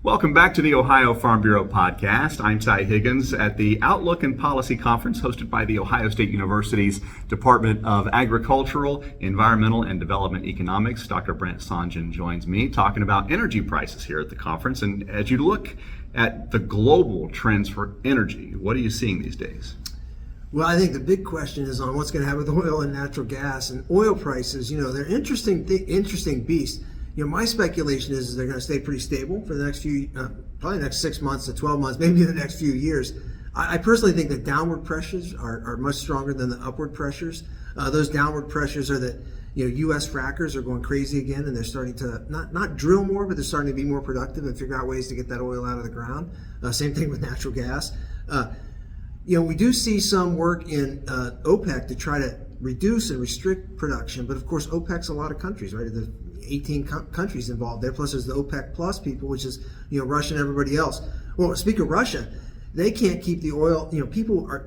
Welcome back to the Ohio Farm Bureau podcast. I'm Ty Higgins at the Outlook and Policy Conference hosted by the Ohio State University's Department of Agricultural, Environmental, and Development Economics. Dr. Brent Sohngen joins me talking about energy prices here at the conference. And as you look at the global trends for energy, what are you seeing these days? Well, I think the big question is on what's going to happen with oil and natural gas. And oil prices, they're interesting beasts. My speculation is they're going to stay pretty stable for the next probably the next 6 months to 12 months, maybe the next few years. I personally think that downward pressures are much stronger than the upward pressures. Those downward pressures are that U.S. frackers are going crazy again, and they're starting to not drill more, but they're starting to be more productive and figure out ways to get that oil out of the ground. Same thing with natural gas. We do see some work in OPEC to try to reduce and restrict production, but of course OPEC's a lot of countries, right? There's 18 countries involved there, plus there's the OPEC plus people, which is Russia and everybody else. Well, speaking of Russia, they can't keep the oil.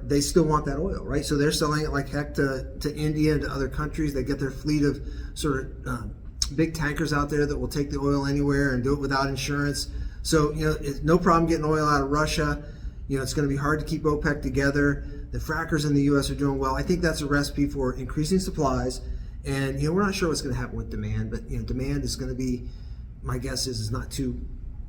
They still want that oil, right? So they're selling it like heck to India and to other countries. They get their fleet of sort of big tankers out there that will take the oil anywhere and do it without insurance. So it's no problem getting oil out of Russia. It's going to be hard to keep OPEC together. The frackers in the U.S. are doing well. I think that's a recipe for increasing supplies. And we're not sure what's going to happen with demand, but demand is going to be, my guess is not too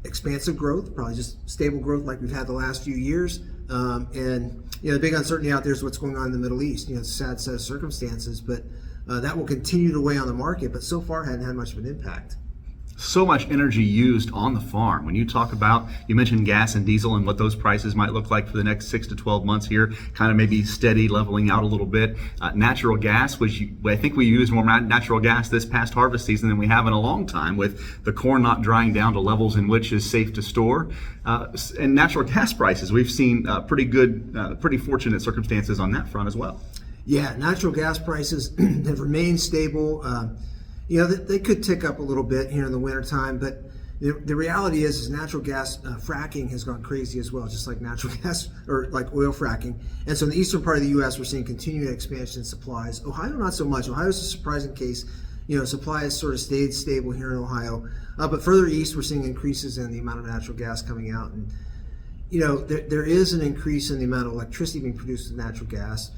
expansive growth, probably just stable growth like we've had the last few years. And the big uncertainty out there is what's going on in the Middle East. It's a sad set of circumstances, but that will continue to weigh on the market. But so far, hadn't had much of an impact. So much energy used on the farm. When you talk about, you mentioned gas and diesel and what those prices might look like for the next 6 to 12 months here, kind of maybe steady, leveling out a little bit. Natural gas, which I think we used more natural gas this past harvest season than we have in a long time, with the corn not drying down to levels in which is safe to store. And natural gas prices, we've seen pretty fortunate circumstances on that front as well. Yeah, natural gas prices have remained stable. They could tick up a little bit here in the wintertime, but the reality is natural gas fracking has gone crazy as well, just like natural gas or like oil fracking. And so in the eastern part of the U.S., we're seeing continued expansion in supplies. Ohio, not so much. Ohio's a surprising case. Supply has sort of stayed stable here in Ohio. But further east, we're seeing increases in the amount of natural gas coming out. And, there is an increase in the amount of electricity being produced with natural gas.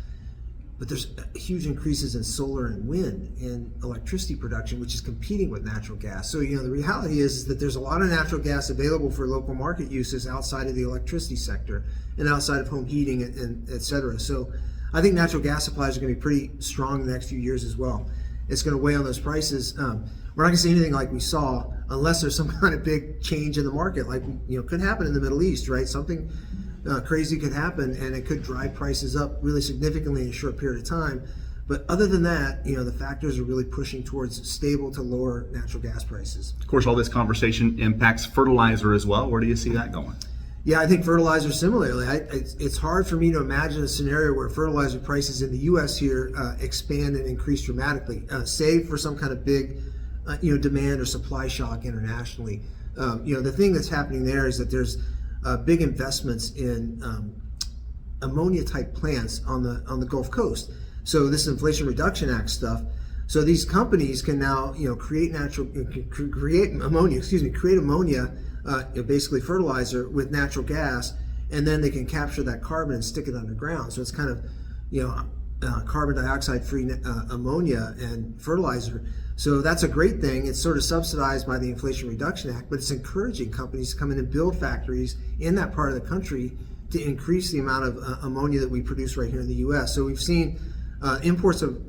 But there's huge increases in solar and wind in electricity production, which is competing with natural gas. So, the reality is that there's a lot of natural gas available for local market uses outside of the electricity sector and outside of home heating and et cetera. So I think natural gas supplies are going to be pretty strong in the next few years as well. It's going to weigh on those prices. We're not going to see anything like we saw unless there's some kind of big change in the market, like, could happen in the Middle East, right? Something crazy could happen, and it could drive prices up really significantly in a short period of time. But other than that, the factors are really pushing towards stable to lower natural gas prices. Of course, all this conversation impacts fertilizer as well. Where do you see that going? Yeah, I think fertilizer similarly. It's hard for me to imagine a scenario where fertilizer prices in the U.S. here expand and increase dramatically, save for some kind of big, demand or supply shock internationally. The thing that's happening there is that there's big investments in ammonia-type plants on the Gulf Coast. So this Inflation Reduction Act stuff. So these companies can now, create ammonia, basically fertilizer with natural gas, and then they can capture that carbon and stick it underground. So it's kind of, carbon dioxide-free ammonia and fertilizer. So that's a great thing. It's sort of subsidized by the Inflation Reduction Act, but it's encouraging companies to come in and build factories in that part of the country to increase the amount of ammonia that we produce right here in the U.S. So we've seen imports of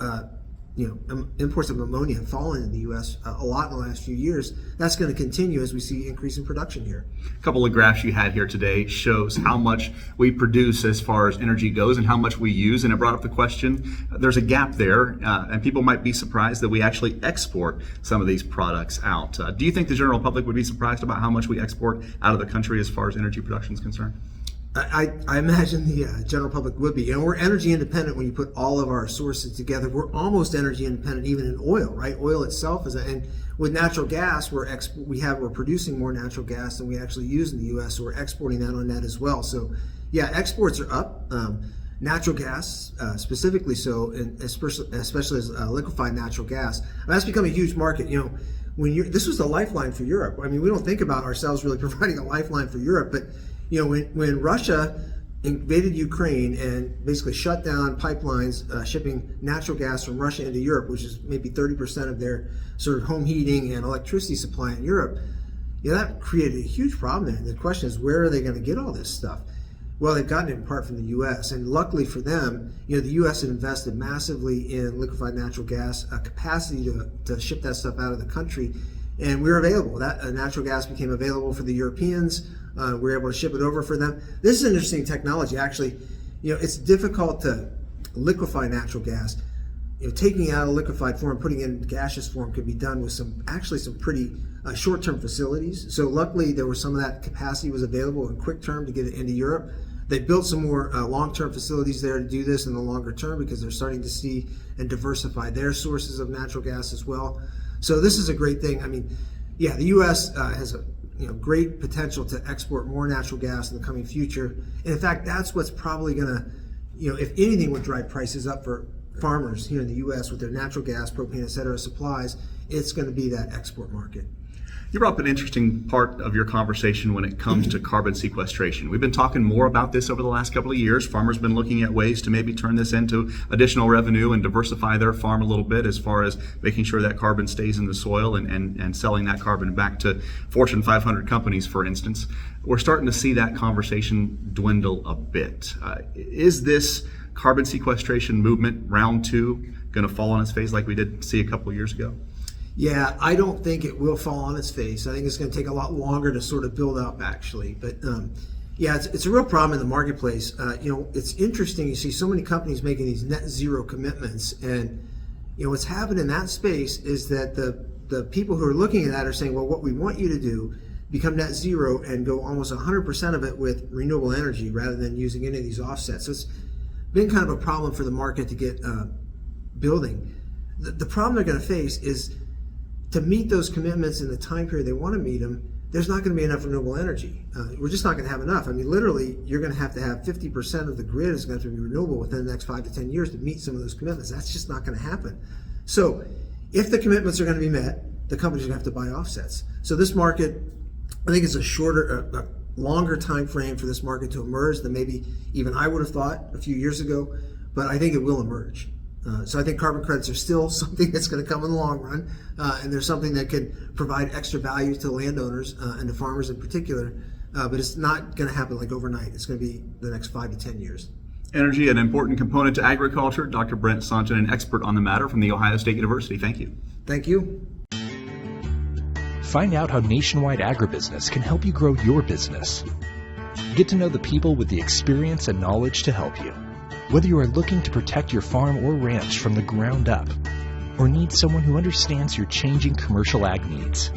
ammonia have fallen in the U.S. A lot in the last few years. That's going to continue as we see increase in production here. A couple of graphs you had here today shows how much we produce as far as energy goes and how much we use, and it brought up the question, there's a gap there, and people might be surprised that we actually export some of these products out. Do you think the general public would be surprised about how much we export out of the country as far as energy production is concerned? I imagine the general public would be. We're energy independent when you put all of our sources together. We're almost energy independent even in oil, right? Oil itself is, and with natural gas, we're producing more natural gas than we actually use in the U.S. So we're exporting that on net as well. So yeah, exports are up. Natural gas, specifically so, and especially as liquefied natural gas. That's become a huge market. this was a lifeline for Europe. I mean, we don't think about ourselves really providing a lifeline for Europe, but when Russia invaded Ukraine and basically shut down pipelines shipping natural gas from Russia into Europe, which is maybe 30% of their sort of home heating and electricity supply in Europe, that created a huge problem there. And the question is, where are they going to get all this stuff? Well, they've gotten it in part from the U.S. And luckily for them, the U.S. had invested massively in liquefied natural gas capacity to ship that stuff out of the country. And we were available. That natural gas became available for the Europeans. We were able to ship it over for them. This is an interesting technology. Actually, it's difficult to liquefy natural gas. Taking it out of liquefied form, putting it in gaseous form could be done with some pretty short-term facilities. So luckily, there was some of that capacity was available in quick term to get it into Europe. They built some more long-term facilities there to do this in the longer term because they're starting to see and diversify their sources of natural gas as well. So this is a great thing. I mean, the U.S. has a great potential to export more natural gas in the coming future. And in fact, that's what's probably going to, if anything would drive prices up for farmers here in the U.S. with their natural gas, propane, et cetera, supplies, it's going to be that export market. You brought up an interesting part of your conversation when it comes to carbon sequestration. We've been talking more about this over the last couple of years. Farmers have been looking at ways to maybe turn this into additional revenue and diversify their farm a little bit as far as making sure that carbon stays in the soil and selling that carbon back to Fortune 500 companies, for instance. We're starting to see that conversation dwindle a bit. Is this carbon sequestration movement, round two, going to fall on its face like we did see a couple of years ago? Yeah, I don't think it will fall on its face. I think it's going to take a lot longer to sort of build up, actually. But it's a real problem in the marketplace. It's interesting. You see so many companies making these net zero commitments, and what's happened in that space is that the people who are looking at that are saying, well, what we want you to do, become net zero and go almost 100% of it with renewable energy rather than using any of these offsets. So it's been kind of a problem for the market to get building. The problem they're going to face is to meet those commitments in the time period they want to meet them, there's not going to be enough renewable energy. We're just not going to have enough. I mean, literally, you're going to have 50% of the grid is going to have to be renewable within the next 5 to 10 years to meet some of those commitments. That's just not going to happen. So if the commitments are going to be met, the companies are going to have to buy offsets. So this market, I think it's a longer time frame for this market to emerge than maybe even I would have thought a few years ago, but I think it will emerge. So I think carbon credits are still something that's going to come in the long run, and there's something that can provide extra value to landowners and to farmers in particular, but it's not going to happen like overnight. It's going to be the next 5 to 10 years. Energy, an important component to agriculture. Dr. Brent Sohngen, an expert on the matter from The Ohio State University. Thank you. Thank you. Find out how Nationwide Agribusiness can help you grow your business. Get to know the people with the experience and knowledge to help you. Whether you are looking to protect your farm or ranch from the ground up, or need someone who understands your changing commercial ag needs.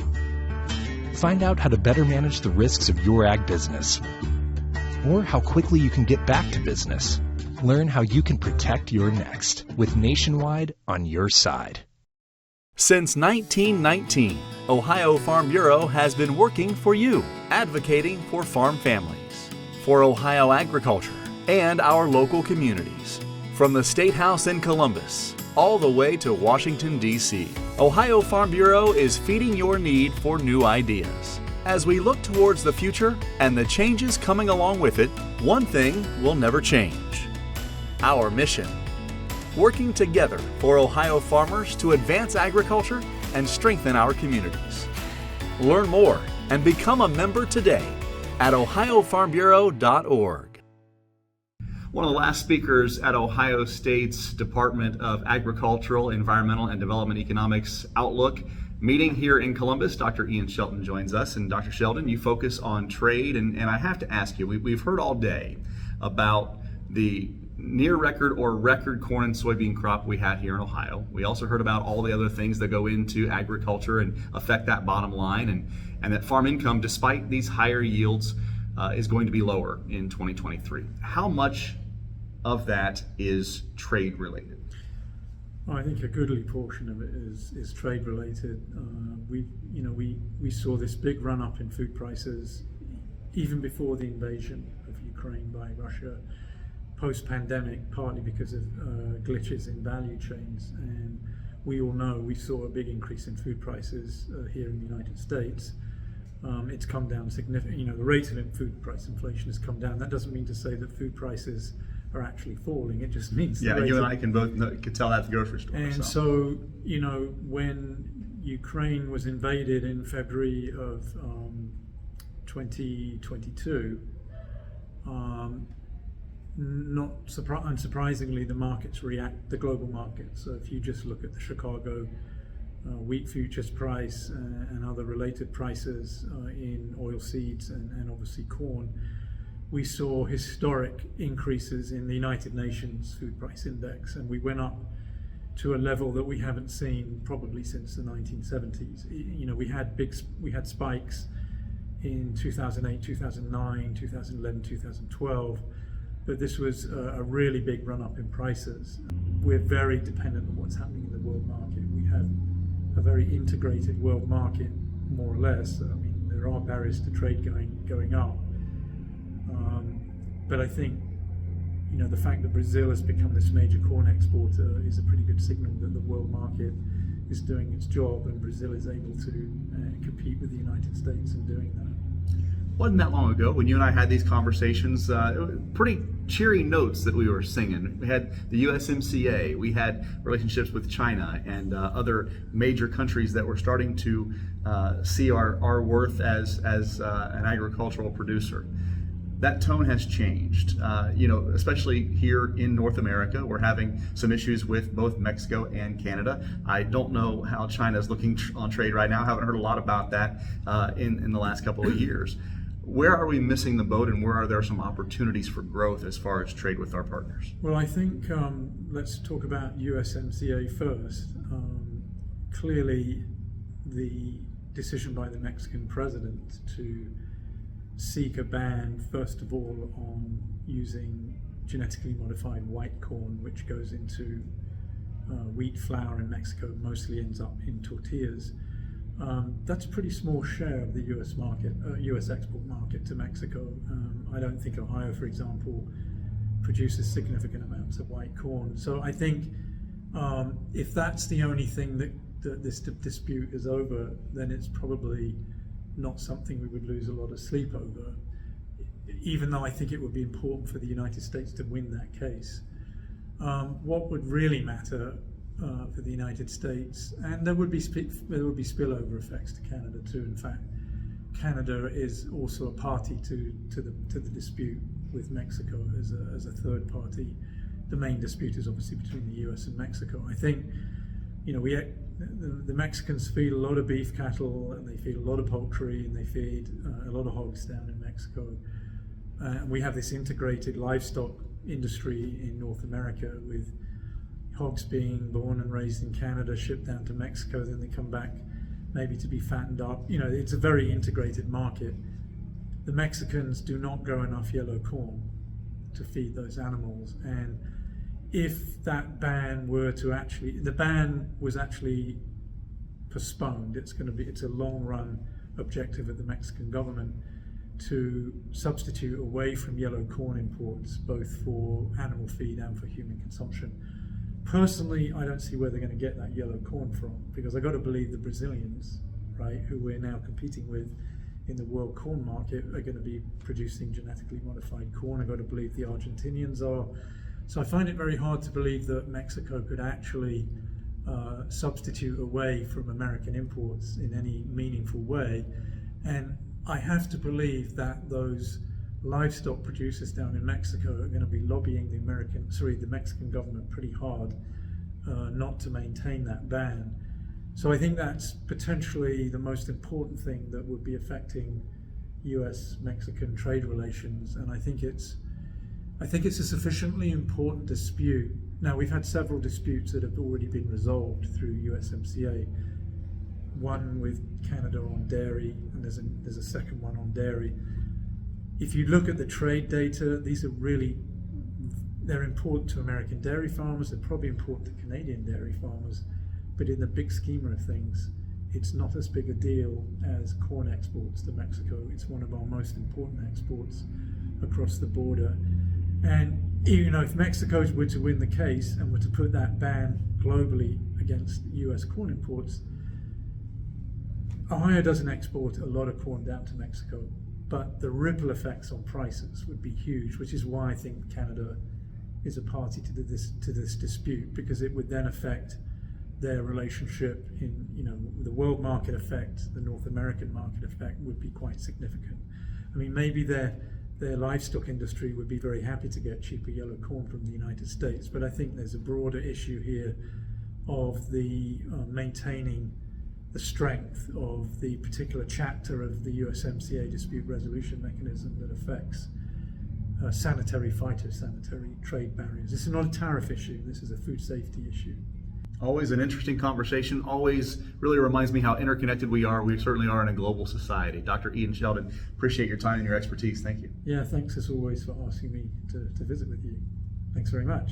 Find out how to better manage the risks of your ag business, or how quickly you can get back to business. Learn how you can protect your next with Nationwide on your side. Since 1919, Ohio Farm Bureau has been working for you, advocating for farm families, for Ohio agriculture, and our local communities. From the State House in Columbus, all the way to Washington, D.C., Ohio Farm Bureau is feeding your need for new ideas. As we look towards the future and the changes coming along with it, one thing will never change: our mission. Working together for Ohio farmers to advance agriculture and strengthen our communities. Learn more and become a member today at ohiofarmbureau.org. One of the last speakers at Ohio State's Department of Agricultural, Environmental, and Development Economics Outlook meeting here in Columbus, Dr. Ian Sheldon joins us. And Dr. Sheldon, you focus on trade, and I have to ask you, we've heard all day about the near record or record corn and soybean crop we had here in Ohio. We also heard about all the other things that go into agriculture and affect that bottom line, and that farm income, despite these higher yields, is going to be lower in 2023. How much of that is trade related? I think a goodly portion of it is trade related. We saw this big run up in food prices even before the invasion of Ukraine by Russia, post-pandemic, partly because of glitches in value chains. And we all know we saw a big increase in food prices here in the United States. It's come down significantly. The rate of food price inflation has come down. That doesn't mean to say that food prices are actually falling. It just means you and I can both could tell that at the grocery store. And so when Ukraine was invaded in February of 2022, unsurprisingly, the markets react, the global markets. So if you just look at the Chicago wheat futures price and other related prices in oilseeds and obviously corn, we saw historic increases in the United Nations Food Price Index, and we went up to a level that we haven't seen probably since the 1970s. We had spikes in 2008, 2009, 2011, 2012, but this was a really big run-up in prices. We're very dependent on what's happening in the world market. We have a very integrated world market, more or less. I mean, there are barriers to trade going up, but I think the fact that Brazil has become this major corn exporter is a pretty good signal that the world market is doing its job, and Brazil is able to compete with the United States in doing that. Wasn't that long ago when you and I had these conversations, it was pretty cheery notes that we were singing. We had the USMCA, we had relationships with China and other major countries that were starting to see our worth as an agricultural producer. That tone has changed, especially here in North America. We're having some issues with both Mexico and Canada. I don't know how China's looking on trade right now. I haven't heard a lot about that in the last couple of years. Where are we missing the boat, and where are there some opportunities for growth as far as trade with our partners? Well, I think let's talk about USMCA first. Clearly, the decision by the Mexican president to seek a ban, first of all, on using genetically modified white corn, which goes into wheat flour in Mexico, mostly ends up in tortillas. That's a pretty small share of the US market, US export market to Mexico. I don't think Ohio, for example, produces significant amounts of white corn. So I think if that's the only thing that this dispute is over, then it's probably not something we would lose a lot of sleep over, even though I think it would be important for the United States to win that case. What would really matter for the United States, and there would be spillover effects to Canada too. In fact, Canada is also a party to the dispute with Mexico as a third party. The main dispute is obviously between the US and Mexico. I think the Mexicans feed a lot of beef cattle, and they feed a lot of poultry, and they feed a lot of hogs down in Mexico. And we have this integrated livestock industry in North America, with hogs being born and raised in Canada, shipped down to Mexico, then they come back maybe to be fattened up. It's a very integrated market. The Mexicans do not grow enough yellow corn to feed those animals, and if that ban were to the ban was actually postponed. It's a long run objective of the Mexican government to substitute away from yellow corn imports, both for animal feed and for human consumption. Personally, I don't see where they're going to get that yellow corn from, because I've got to believe the Brazilians, right, who we're now competing with in the world corn market, are going to be producing genetically modified corn. I've got to believe the Argentinians are. So I find it very hard to believe that Mexico could actually substitute away from American imports in any meaningful way. And I have to believe that those livestock producers down in Mexico are going to be lobbying the Mexican government pretty hard not to maintain that ban. So I think that's potentially the most important thing that would be affecting US-Mexican trade relations, and I think it's a sufficiently important dispute. Now, we've had several disputes that have already been resolved through USMCA. One with Canada on dairy, and there's a second one on dairy. If you look at the trade data, they're important to American dairy farmers, they're probably important to Canadian dairy farmers, but in the big schema of things, it's not as big a deal as corn exports to Mexico. It's one of our most important exports across the border. And if Mexico were to win the case and were to put that ban globally against US corn imports, Ohio doesn't export a lot of corn down to Mexico, but the ripple effects on prices would be huge, which is why I think Canada is a party to this dispute, because it would then affect their relationship in, the world market effect, the North American market effect would be quite significant. I mean, maybe their livestock industry would be very happy to get cheaper yellow corn from the United States, but I think there's a broader issue here of the maintaining the strength of the particular chapter of the USMCA dispute resolution mechanism that affects sanitary, phytosanitary trade barriers. This is not a tariff issue, this is a food safety issue. Always an interesting conversation, always really reminds me how interconnected we are. We certainly are in a global society. Dr. Ian Sheldon, appreciate your time and your expertise. Thank you. Yeah, thanks as always for asking me to visit with you. Thanks very much.